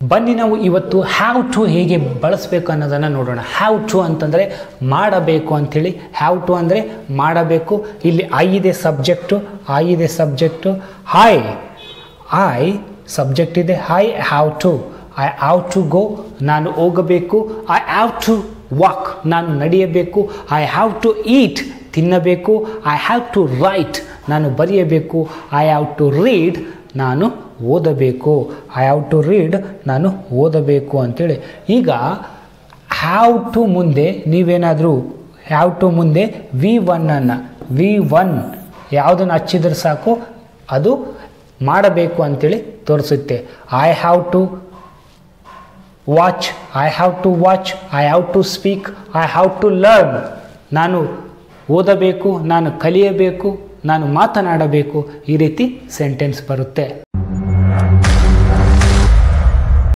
ಬನ್ನಿ ನಾವು ಇವತ್ತು ಹ್ಯಾವ್ ಟು ಹೇಗೆ ಬಳಸಬೇಕು ಅನ್ನೋದನ್ನು ನೋಡೋಣ. ಹ್ಯಾವ್ ಟು ಅಂತಂದರೆ ಮಾಡಬೇಕು ಅಂಥೇಳಿ. ಹ್ಯಾವ್ ಟು ಅಂದರೆ ಮಾಡಬೇಕು. ಇಲ್ಲಿ ಐ ಇದೆ ಸಬ್ಜೆಕ್ಟು, ಐ ಸಬ್ಜೆಕ್ಟ್ ಇದೆ. ಐ ಹ್ಯಾವ್ ಟು ಗೋ, ನಾನು ಹೋಗಬೇಕು. ಐ ಹ್ಯಾವ್ ಟು ವಾಕ್, ನಾನು ನಡೆಯಬೇಕು. ಐ ಹ್ಯಾವ್ ಟು ಈಟ್, ತಿನ್ನಬೇಕು. ಐ ಹ್ಯಾವ್ ಟು ರೈಟ್, ನಾನು ಬರೆಯಬೇಕು. ಐ ಹ್ಯಾವ್ ಟು ರೀಡ್, ನಾನು ಓದಬೇಕು. ಐ ಹ್ಯಾವ್ ಟು ರೀಡ್, ನಾನು ಓದಬೇಕು ಅಂಥೇಳಿ. ಈಗ ಹ್ಯಾವ್ ಟು ಮುಂದೆ ನೀವೇನಾದರೂ ಹ್ಯಾವ್ ಟು ಮುಂದೆ V1 ಯಾವುದನ್ನು ಹಚ್ಚಿದ್ರೆ ಸಾಕು ಅದು ಮಾಡಬೇಕು ಅಂಥೇಳಿ ತೋರಿಸುತ್ತೆ. I have to watch, I have to speak, I have to learn, ನಾನು ಓದಬೇಕು, ನಾನು ಕಲಿಯಬೇಕು, ನಾನು ಮಾತನಾಡಬೇಕು. ಈ ರೀತಿ ಸೆಂಟೆನ್ಸ್ ಬರುತ್ತೆ.